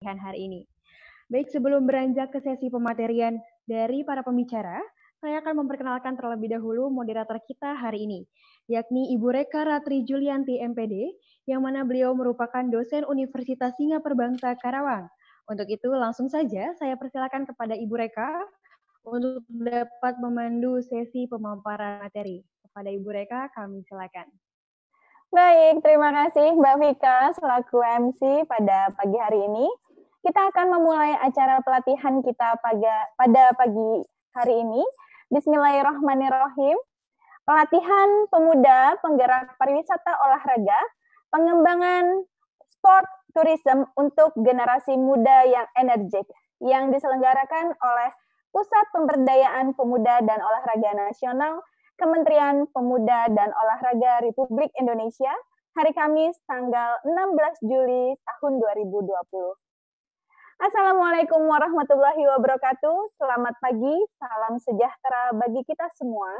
hari ini. Baik, sebelum beranjak ke sesi pematerian dari para pembicara, saya akan memperkenalkan terlebih dahulu moderator kita hari ini, yakni Ibu Reka Ratri Julianti MPD, yang mana beliau merupakan dosen Universitas Singapura Bangsa Karawang. Untuk itu langsung saja saya persilakan kepada Ibu Reka untuk dapat memandu sesi pemaparan materi. Kepada Ibu Reka, kami silakan. Baik, terima kasih Mbak Vika selaku MC pada pagi hari ini. Kita akan memulai acara pelatihan kita pada pagi hari ini. Bismillahirrahmanirrahim. Pelatihan pemuda penggerak pariwisata olahraga, pengembangan sport tourism untuk generasi muda yang energik yang diselenggarakan oleh Pusat Pemberdayaan Pemuda dan Olahraga Nasional Kementerian Pemuda dan Olahraga Republik Indonesia hari Kamis tanggal 16 Juli tahun 2020. Assalamualaikum warahmatullahi wabarakatuh. Selamat pagi, salam sejahtera bagi kita semua.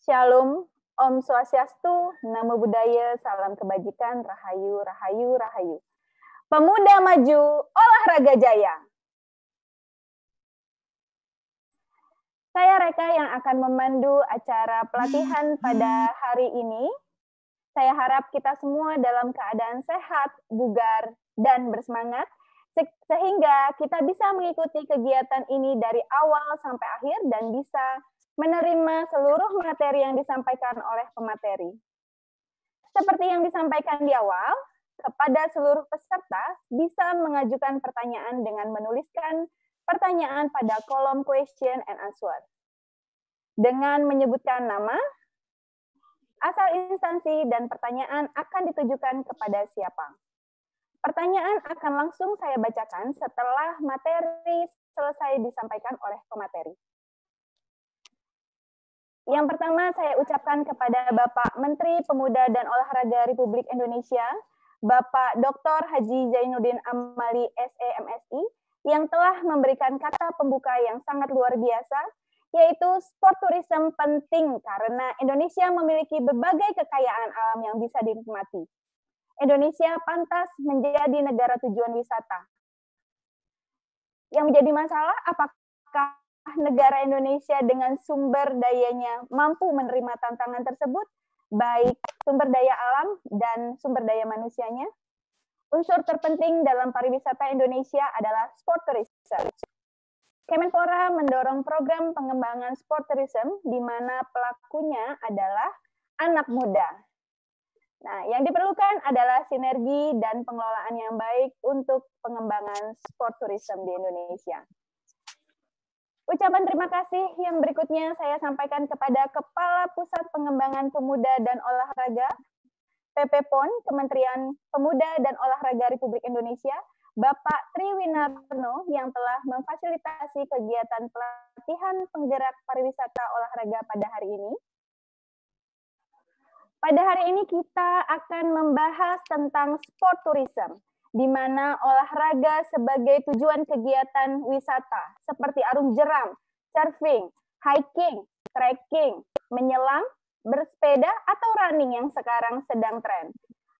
Shalom, Om Swastiastu, Namo Buddhaya, salam kebajikan, Rahayu, Rahayu, Rahayu. Pemuda maju, olahraga jaya. Saya Reka yang akan memandu acara pelatihan pada hari ini. Saya harap kita semua dalam keadaan sehat, bugar, dan bersemangat, sehingga kita bisa mengikuti kegiatan ini dari awal sampai akhir dan bisa menerima seluruh materi yang disampaikan oleh pemateri. Seperti yang disampaikan di awal, kepada seluruh peserta bisa mengajukan pertanyaan dengan menuliskan pertanyaan pada kolom question and answer. Dengan menyebutkan nama, asal instansi, dan pertanyaan akan ditujukan kepada siapa. Pertanyaan akan langsung saya bacakan setelah materi selesai disampaikan oleh pemateri. Yang pertama saya ucapkan kepada Bapak Menteri Pemuda dan Olahraga Republik Indonesia, Bapak Dr. Haji Zainuddin Amali SEMSI, yang telah memberikan kata pembuka yang sangat luar biasa, yaitu sport tourism penting karena Indonesia memiliki berbagai kekayaan alam yang bisa dinikmati. Indonesia pantas menjadi negara tujuan wisata. Yang menjadi masalah, apakah negara Indonesia dengan sumber dayanya mampu menerima tantangan tersebut, baik sumber daya alam dan sumber daya manusianya? Unsur terpenting dalam pariwisata Indonesia adalah sport tourism. Kemenpora mendorong program pengembangan sport tourism di mana pelakunya adalah anak muda. Nah, yang diperlukan adalah sinergi dan pengelolaan yang baik untuk pengembangan sport tourism di Indonesia. Ucapan terima kasih yang berikutnya saya sampaikan kepada Kepala Pusat Pengembangan Pemuda dan Olahraga, PPPON, Kementerian Pemuda dan Olahraga Republik Indonesia, Bapak Triwinarno yang telah memfasilitasi kegiatan pelatihan penggerak pariwisata olahraga pada hari ini. Pada hari ini kita akan membahas tentang sport tourism, di mana olahraga sebagai tujuan kegiatan wisata seperti arung jeram, surfing, hiking, trekking, menyelam, bersepeda, atau running yang sekarang sedang tren.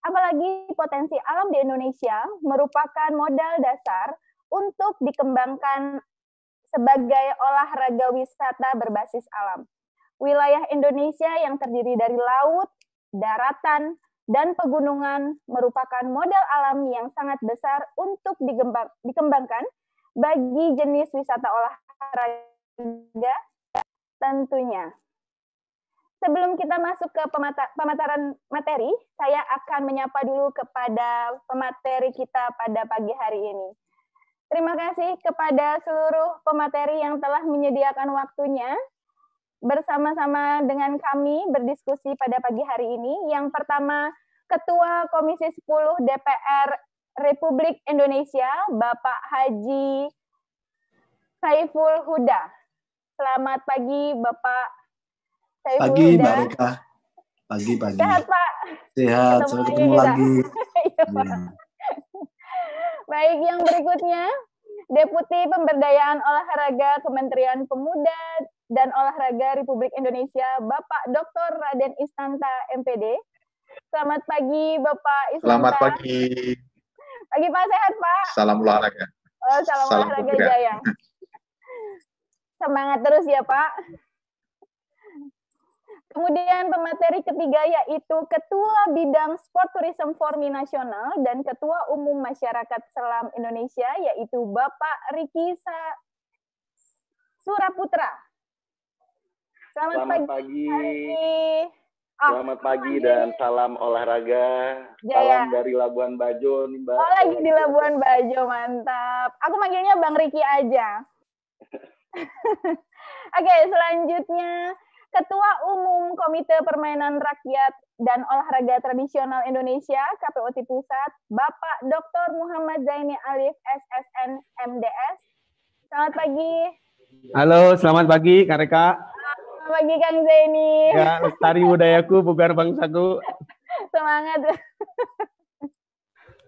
Apalagi potensi alam di Indonesia merupakan modal dasar untuk dikembangkan sebagai olahraga wisata berbasis alam. Wilayah Indonesia yang terdiri dari laut, daratan, dan pegunungan merupakan modal alam yang sangat besar untuk dikembangkan bagi jenis wisata olahraga tentunya. Sebelum kita masuk ke pemaparan materi, saya akan menyapa dulu kepada pemateri kita pada pagi hari ini. Terima kasih kepada seluruh pemateri yang telah menyediakan waktunya bersama-sama dengan kami berdiskusi pada pagi hari ini. Yang pertama, Ketua Komisi 10 DPR Republik Indonesia, Bapak Haji Saiful Huda. Selamat pagi, Bapak. Pagi, Mbak Reka. Pagi. Sehat, Pak? Sehat, sampai ketemu lagi. Ya. Baik, yang berikutnya, Deputi Pemberdayaan Olahraga Kementerian Pemuda dan Olahraga Republik Indonesia, Bapak Dr. Raden Istanta, MPD. Selamat pagi, Bapak Istanta. Selamat pagi. Pagi Pak, sehat Pak? Salam olahraga. Oh, salam olahraga Jaya. Semangat terus ya Pak. Kemudian pemateri ketiga yaitu Ketua Bidang Sport Tourism Formi Nasional dan Ketua Umum Masyarakat Selam Indonesia yaitu Bapak Riki Suraputra. Selamat pagi. Selamat pagi dan salam olahraga. Jaya. Salam dari Labuan Bajo nih Mbak. Oh, lagi di Labuan Bajo, mantap. Aku manggilnya Bang Riki aja. Oke, selanjutnya Ketua Umum Komite Permainan Rakyat dan Olahraga Tradisional Indonesia KPOT Pusat, Bapak Dr. Muhammad Zaini Alif, SSN MDS. Selamat pagi. Halo, selamat pagi Kak Reka. Selamat pagi Kang Zaini. Ya, lestari budayaku, pugar bangsaku. Semangat.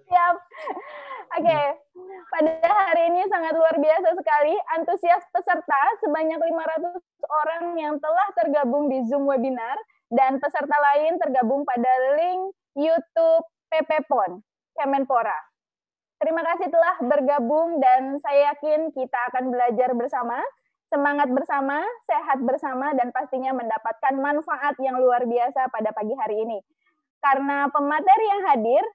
Siap. Oke, pada hari ini sangat luar biasa sekali antusias peserta sebanyak 500 orang yang telah tergabung di Zoom webinar dan peserta lain tergabung pada link YouTube PPPON Kemenpora. Terima kasih telah bergabung dan saya yakin kita akan belajar bersama, semangat bersama, sehat bersama, dan pastinya mendapatkan manfaat yang luar biasa pada pagi hari ini. Karena pemateri yang hadir,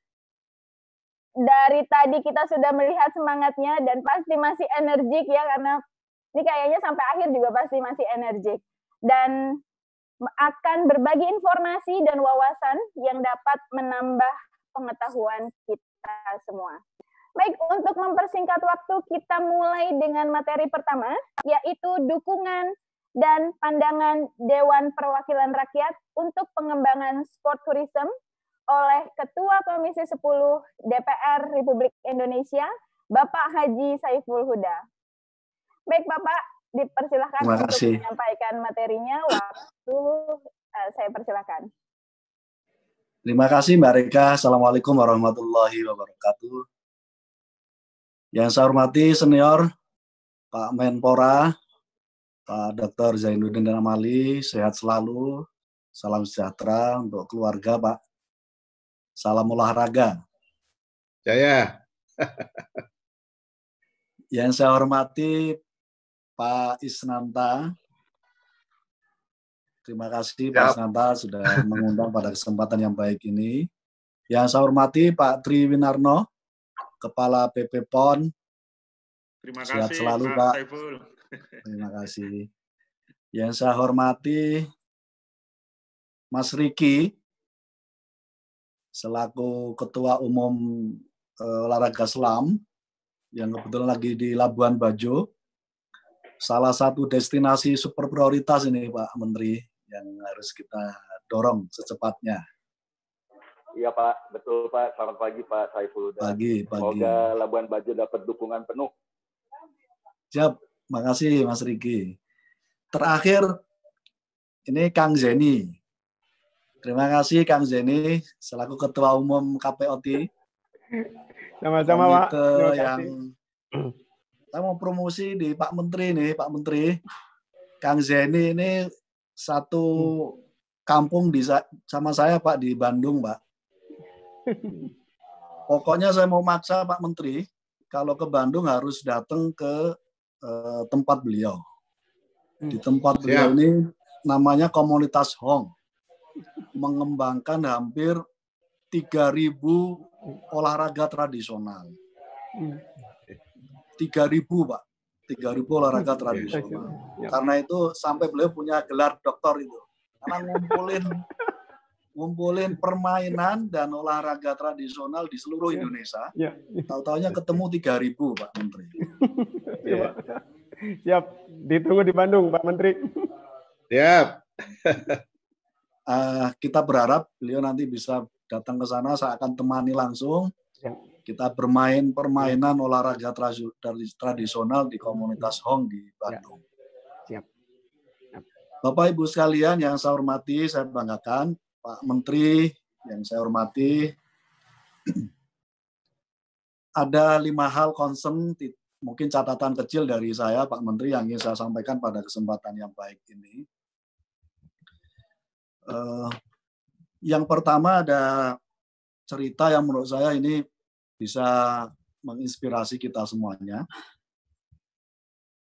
dari tadi kita sudah melihat semangatnya dan pasti masih energik ya, karena ini kayaknya sampai akhir juga pasti masih energik. Dan akan berbagi informasi dan wawasan yang dapat menambah pengetahuan kita semua. Baik, untuk mempersingkat waktu, kita mulai dengan materi pertama, yaitu dukungan dan pandangan Dewan Perwakilan Rakyat untuk pengembangan sport tourism oleh Ketua Komisi 10 DPR Republik Indonesia, Bapak Haji Saiful Huda. Baik, Bapak, dipersilahkan untuk menyampaikan materinya. Waktu saya persilahkan. Terima kasih Mbak Rika. Assalamualaikum warahmatullahi wabarakatuh. Yang saya hormati senior Pak Menpora, Pak Dr. Zainuddin Amali, sehat selalu, salam sejahtera untuk keluarga Pak. Salam olahraga. Jaya. Yang saya hormati Pak Isnanta. Terima kasih Pak Isnanta sudah mengundang pada kesempatan yang baik ini. Yang saya hormati Pak Tri Winarno, Kepala PPPON. Terima kasih sehat selalu Pak. Saiful. Terima kasih. Yang saya hormati Mas Riki, selaku Ketua Umum Olahraga Selam, yang kebetulan lagi di Labuan Bajo, salah satu destinasi super prioritas ini Pak Menteri, yang harus kita dorong secepatnya. Iya Pak, betul Pak. Selamat pagi Pak Saiful. Pagi. Semoga Labuan Bajo dapat dukungan penuh. Siap, makasih Mas Riki. Terakhir, ini Kang Zeni. Terima kasih Kang Zeni, selaku Ketua Umum KPOT. Sama-sama Pak. Yang saya mau promosi di Pak Menteri nih, Pak Menteri. Kang Zeni ini satu kampung sama saya Pak di Bandung Pak. Pokoknya saya mau maksa Pak Menteri, kalau ke Bandung harus datang ke tempat beliau. Di tempat beliau ini namanya Komunitas Hong. Mengembangkan hampir 3.000 olahraga tradisional. 3.000 Pak. 3.000 olahraga tradisional. Karena itu sampai beliau punya gelar doktor itu. Karena ngumpulin permainan dan olahraga tradisional di seluruh Indonesia. Tahu-taunya ketemu 3.000 Pak Menteri. Siap. Ditunggu di Bandung Pak Menteri. Siap. Kita berharap beliau nanti bisa datang ke sana, saya akan temani langsung. Kita bermain permainan olahraga tradisional di Komunitas Hong di Bandung. Siap. Bapak Ibu sekalian yang saya hormati, saya banggakan, Pak Menteri yang saya hormati, ada 5 hal concern, mungkin catatan kecil dari saya Pak Menteri yang ingin saya sampaikan pada kesempatan yang baik ini. Yang pertama ada cerita yang menurut saya ini bisa menginspirasi kita semuanya.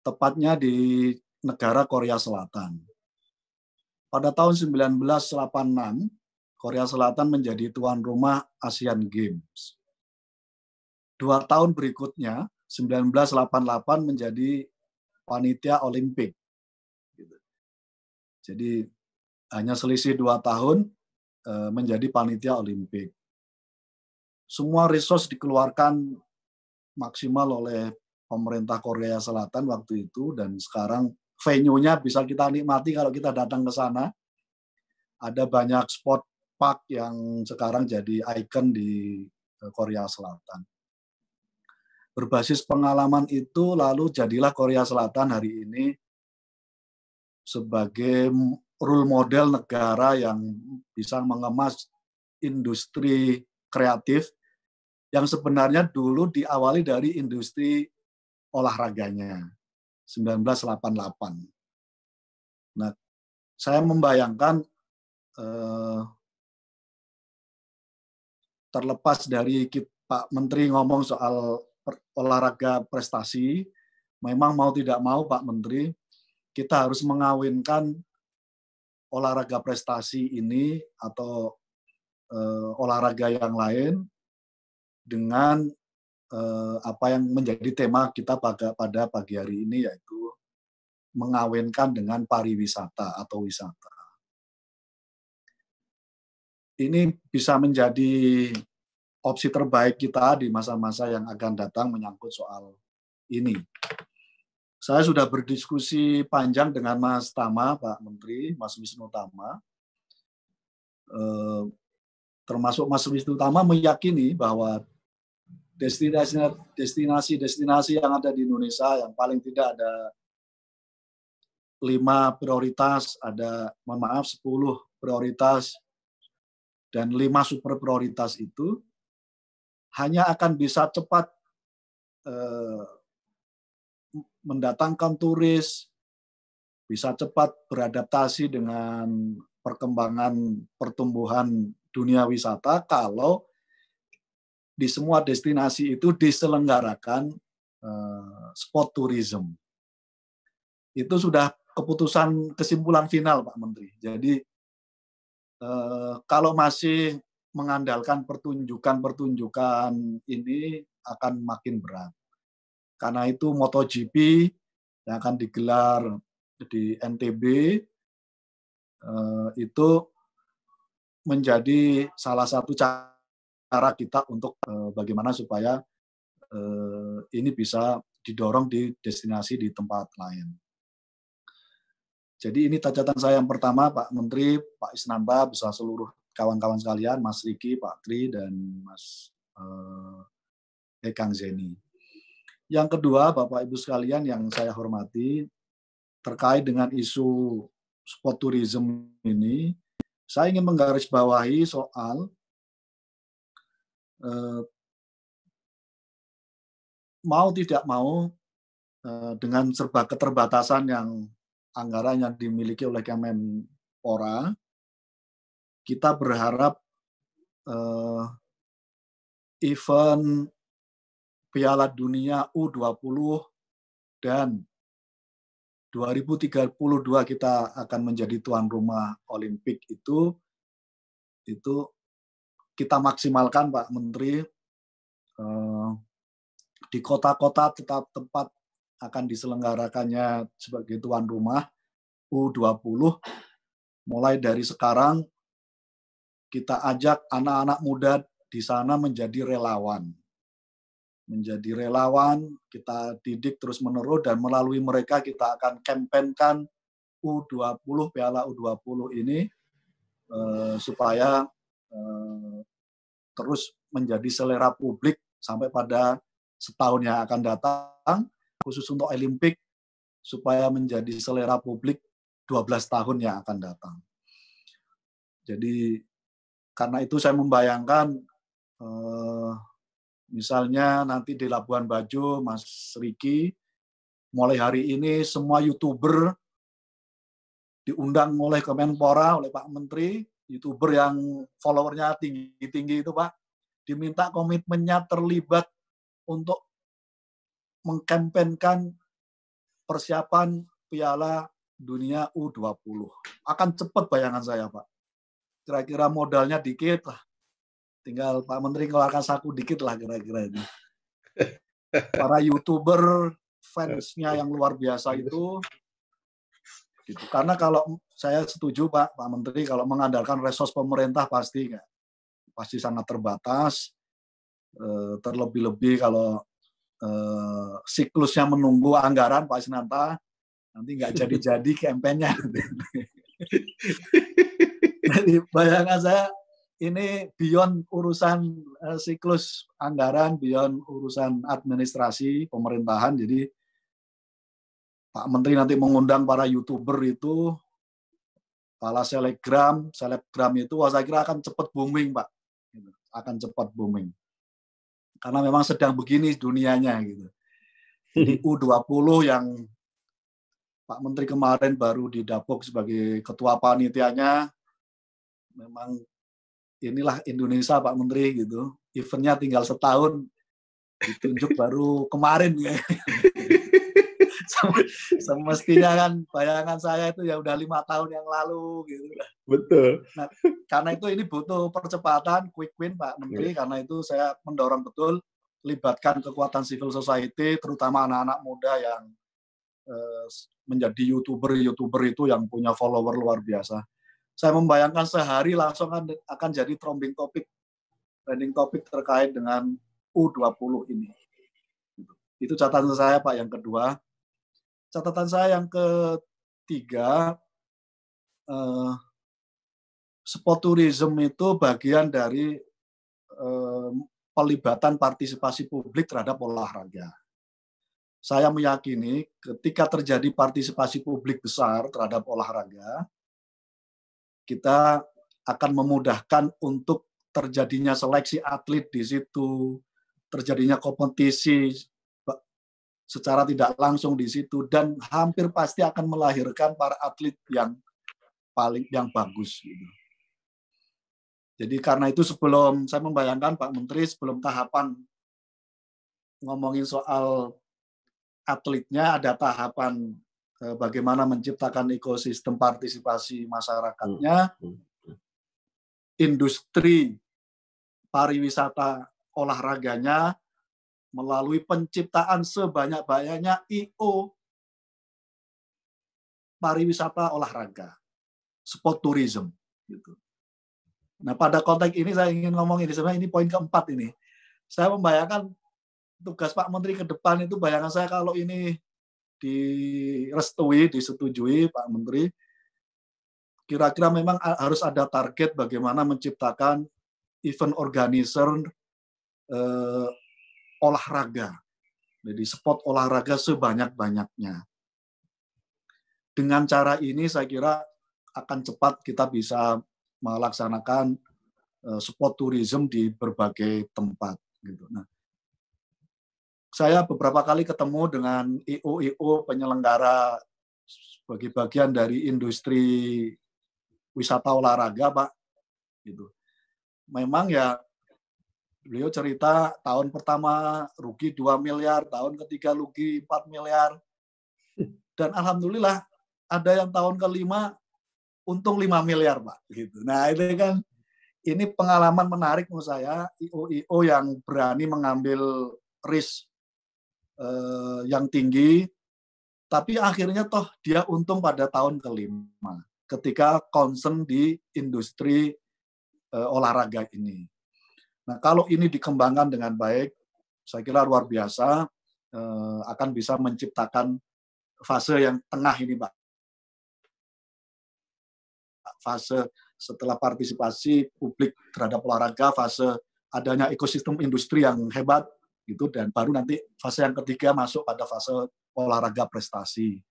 Tepatnya di negara Korea Selatan. Pada tahun 1986, Korea Selatan menjadi tuan rumah Asian Games. 2 tahun berikutnya, 1988 menjadi panitia Olimpik. Jadi hanya selisih 2 tahun menjadi panitia Olimpik. Semua resource dikeluarkan maksimal oleh pemerintah Korea Selatan waktu itu, dan sekarang venue-nya bisa kita nikmati kalau kita datang ke sana. Ada banyak spot park yang sekarang jadi ikon di Korea Selatan. Berbasis pengalaman itu, lalu jadilah Korea Selatan hari ini sebagai role model negara yang bisa mengemas industri kreatif yang sebenarnya dulu diawali dari industri olahraganya, 1988. Nah, saya membayangkan terlepas dari Pak Menteri ngomong soal olahraga prestasi, memang mau tidak mau Pak Menteri, kita harus mengawinkan olahraga prestasi ini atau olahraga yang lain dengan apa yang menjadi tema kita pada pagi hari ini, yaitu mengawinkan dengan pariwisata atau wisata. Ini bisa menjadi opsi terbaik kita di masa-masa yang akan datang menyangkut soal ini. Saya sudah berdiskusi panjang dengan Mas Tama, Pak Menteri, Mas Wisnu Tama. Termasuk Mas Wisnu Tama meyakini bahwa destinasi-destinasi yang ada di Indonesia yang paling tidak ada 5 prioritas, ada 10 prioritas, dan 5 super prioritas itu hanya akan bisa cepat mendatangkan turis, bisa cepat beradaptasi dengan perkembangan pertumbuhan dunia wisata kalau di semua destinasi itu diselenggarakan sport tourism. Itu sudah keputusan kesimpulan final, Pak Menteri. Jadi kalau masih mengandalkan pertunjukan ini akan makin berat. Karena itu MotoGP yang akan digelar di NTB itu menjadi salah satu cara kita untuk bagaimana supaya ini bisa didorong di destinasi di tempat lain. Jadi ini catatan saya yang pertama, Pak Menteri, Pak Isnanda, beserta seluruh kawan-kawan sekalian, Mas Riki, Pak Tri, dan Mas Kang Zeni. Yang kedua, Bapak Ibu sekalian yang saya hormati, terkait dengan isu sport tourism ini, saya ingin menggarisbawahi soal mau tidak mau dengan serba keterbatasan yang anggaran yang dimiliki oleh Kemenpora, kita berharap event Piala Dunia U20 dan 2032 kita akan menjadi tuan rumah Olimpik itu kita maksimalkan, Pak Menteri, di kota-kota tempat akan diselenggarakannya sebagai tuan rumah U20, mulai dari sekarang kita ajak anak-anak muda di sana menjadi relawan. Menjadi relawan, kita didik terus-menerus, dan melalui mereka kita akan kampanyekan U20, Piala U20 ini supaya terus menjadi selera publik sampai pada setahun yang akan datang, khusus untuk Olimpik, supaya menjadi selera publik 12 tahun yang akan datang. Jadi karena itu saya membayangkan misalnya nanti di Labuan Bajo, Mas Riki, mulai hari ini semua YouTuber diundang oleh Kemenpora, oleh Pak Menteri, YouTuber yang followernya tinggi-tinggi itu, Pak, diminta komitmennya terlibat untuk mengkampanyekan persiapan Piala Dunia U20. Akan cepat bayangan saya, Pak. Kira-kira modalnya dikit lah. Tinggal Pak Menteri keluarkan saku dikit lah kira-kira ini. Para YouTuber fansnya yang luar biasa itu. Gitu. Karena kalau saya setuju Pak Menteri, kalau mengandalkan resource pemerintah pasti sangat terbatas. Terlebih-lebih kalau siklusnya menunggu anggaran Pak Sinanta, nanti nggak jadi-jadi kampanye. Jadi bayangan saya ini beyond urusan siklus anggaran, beyond urusan administrasi pemerintahan. Jadi Pak Menteri nanti mengundang para YouTuber itu, para selebgram itu, saya kira akan cepat booming, Pak. Akan cepat booming. Karena memang sedang begini dunianya gitu. Jadi U20 yang Pak Menteri kemarin baru didapuk sebagai ketua panitianya, memang inilah Indonesia Pak Menteri gitu. Eventnya tinggal setahun, ditunjuk baru kemarin. Semestinya kan bayangan saya itu ya udah 5 tahun yang lalu gitu. Betul. Nah, karena itu ini butuh percepatan, quick win Pak Menteri. Karena itu saya mendorong betul libatkan kekuatan civil society, terutama anak-anak muda yang menjadi YouTuber itu yang punya follower luar biasa. Saya membayangkan sehari langsung akan jadi trending topik terkait dengan U20 ini. Itu catatan saya Pak yang kedua. Catatan saya yang ketiga, sport tourism itu bagian dari pelibatan partisipasi publik terhadap olahraga. Saya meyakini ketika terjadi partisipasi publik besar terhadap olahraga, kita akan memudahkan untuk terjadinya seleksi atlet di situ, terjadinya kompetisi secara tidak langsung di situ, dan hampir pasti akan melahirkan para atlet yang bagus gitu. Jadi karena itu sebelum saya membayangkan Pak Menteri, sebelum tahapan ngomongin soal atletnya, ada tahapan bagaimana menciptakan ekosistem partisipasi masyarakatnya, industri pariwisata olahraganya, melalui penciptaan sebanyak-banyaknya I.O. pariwisata olahraga, sport tourism. Gitu. Nah, pada konteks ini saya ingin ngomong ini, sebenarnya ini poin keempat ini. Saya membayangkan tugas Pak Menteri ke depan itu, bayangan saya kalau ini disetujui Pak Menteri, kira-kira memang harus ada target bagaimana menciptakan event organizer olahraga. Jadi sport olahraga sebanyak-banyaknya. Dengan cara ini saya kira akan cepat kita bisa melaksanakan sport tourism di berbagai tempat. Gitu. Nah, saya beberapa kali ketemu dengan IO penyelenggara sebagai bagian dari industri wisata olahraga, Pak. Gitu. Memang ya beliau cerita tahun pertama rugi 2 miliar, tahun ketiga rugi 4 miliar. Dan alhamdulillah ada yang tahun kelima untung 5 miliar, Pak. Gitu. Nah, itu kan ini pengalaman menarik menurut saya, IO yang berani mengambil risk yang tinggi, tapi akhirnya toh dia untung pada tahun kelima ketika concern di industri olahraga ini. Nah, kalau ini dikembangkan dengan baik, saya kira luar biasa, akan bisa menciptakan fase yang tengah ini, Pak. Fase setelah partisipasi publik terhadap olahraga, fase adanya ekosistem industri yang hebat, gitu, dan baru nanti fase yang ketiga masuk pada fase olahraga prestasi.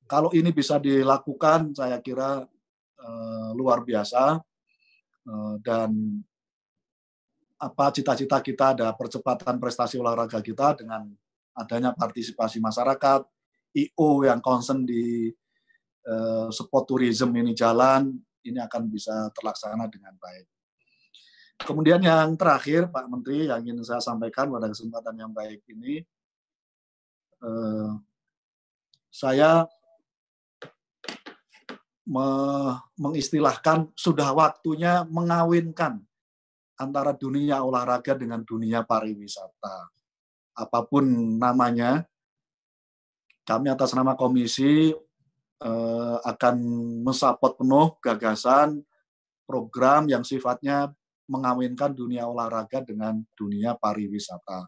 Kalau ini bisa dilakukan, saya kira luar biasa, dan cita-cita kita ada percepatan prestasi olahraga kita dengan adanya partisipasi masyarakat, IO yang concern di sport tourism ini jalan, ini akan bisa terlaksana dengan baik. Kemudian yang terakhir, Pak Menteri, yang ingin saya sampaikan pada kesempatan yang baik ini, saya mengistilahkan sudah waktunya mengawinkan antara dunia olahraga dengan dunia pariwisata. Apapun namanya, kami atas nama komisi akan mensupport penuh gagasan program yang sifatnya mengawinkan dunia olahraga dengan dunia pariwisata.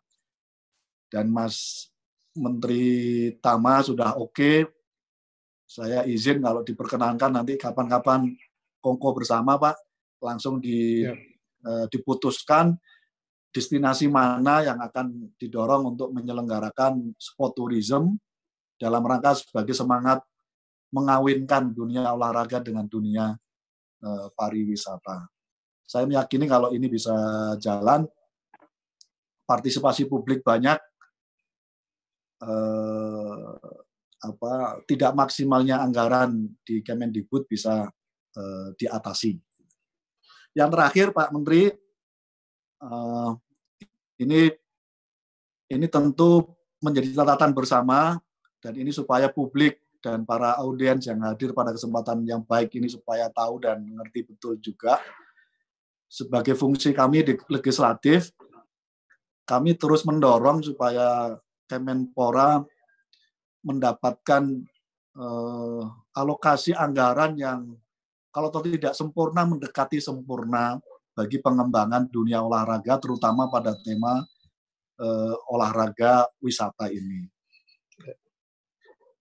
Dan Mas Menteri Tama sudah oke. Saya izin kalau diperkenankan nanti kapan-kapan kongko bersama, Pak, langsung diputuskan destinasi mana yang akan didorong untuk menyelenggarakan sport tourism dalam rangka sebagai semangat mengawinkan dunia olahraga dengan dunia pariwisata. Saya meyakini kalau ini bisa jalan, partisipasi publik banyak, tidak maksimalnya anggaran di Kemendikbud bisa diatasi. Yang terakhir, Pak Menteri, ini tentu menjadi catatan bersama, dan ini supaya publik dan para audiens yang hadir pada kesempatan yang baik ini supaya tahu dan mengerti betul juga. Sebagai fungsi kami di legislatif, kami terus mendorong supaya Kemenpora mendapatkan alokasi anggaran yang kalau tidak sempurna mendekati sempurna bagi pengembangan dunia olahraga, terutama pada tema olahraga wisata ini.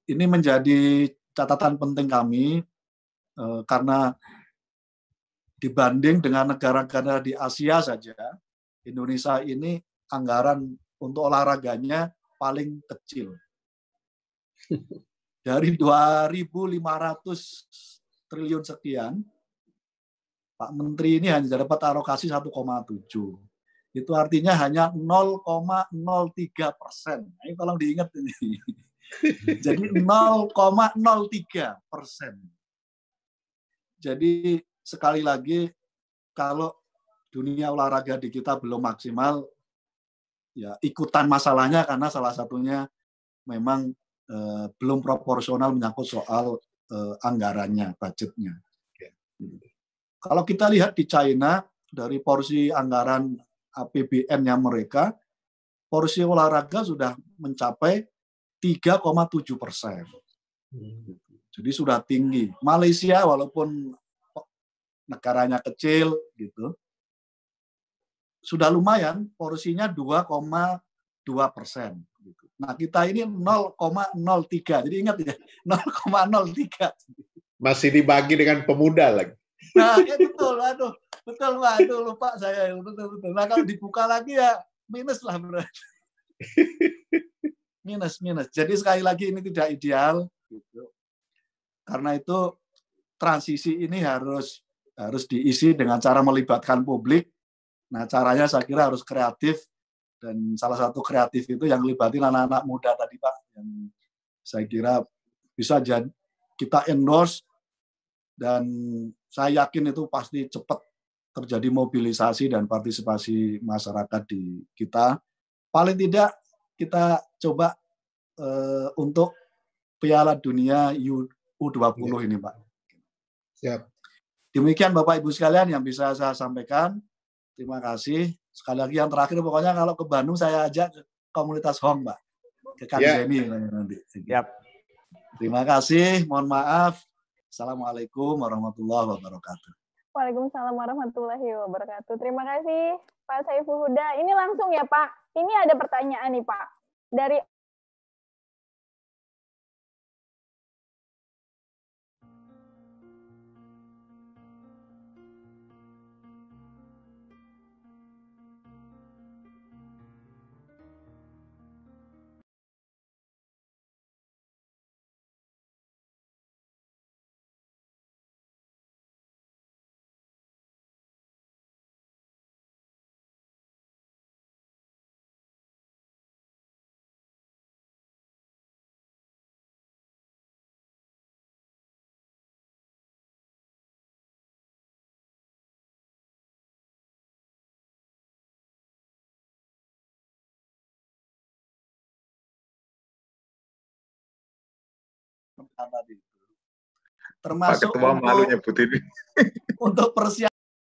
Ini menjadi catatan penting kami karena dibanding dengan negara-negara di Asia saja, Indonesia ini anggaran untuk olahraganya paling kecil. Dari 2.500 triliun sekian, Pak Menteri ini hanya dapat alokasi 1,7. Itu artinya hanya 0,03%. Ini tolong diingat ini. Jadi 0,03%. Jadi sekali lagi, kalau dunia olahraga di kita belum maksimal, ya ikutan masalahnya karena salah satunya memang belum proporsional menyangkut soal anggarannya, budgetnya. Kalau kita lihat di China, dari porsi anggaran APBN-nya mereka, porsi olahraga sudah mencapai 3,7%. Jadi sudah tinggi. Malaysia walaupun negaranya kecil gitu, sudah lumayan, porsinya 2,2%. Gitu. Nah kita ini 0,03, jadi ingat ya, 0,03. Masih dibagi dengan pemuda lagi. Nah ya betul, betul Pak, itu lupa saya, betul. Nah kalau dibuka lagi ya minus lah berarti. Minus. Jadi sekali lagi ini tidak ideal. Gitu. Karena itu transisi ini harus diisi dengan cara melibatkan publik. Nah, caranya saya kira harus kreatif, dan salah satu kreatif itu yang melibatkan anak-anak muda tadi, Pak, yang saya kira bisa kita endorse, dan saya yakin itu pasti cepat terjadi mobilisasi dan partisipasi masyarakat di kita. Paling tidak kita coba untuk Piala Dunia U20 ini, Pak. Siap. Demikian Bapak Ibu sekalian yang bisa saya sampaikan. Terima kasih. Sekali lagi yang terakhir, pokoknya kalau ke Bandung saya ajak ke komunitas Hong, Pak. Ke Kang Zeni nanti. Siap. Terima kasih. Mohon maaf. Assalamualaikum warahmatullahi wabarakatuh. Waalaikumsalam warahmatullahi wabarakatuh. Terima kasih Pak Saiful Huda. Ini langsung ya Pak. Ini ada pertanyaan nih Pak. Dari tadi. Termasuk Pak Ketua malu nyebut ini. Untuk persiapan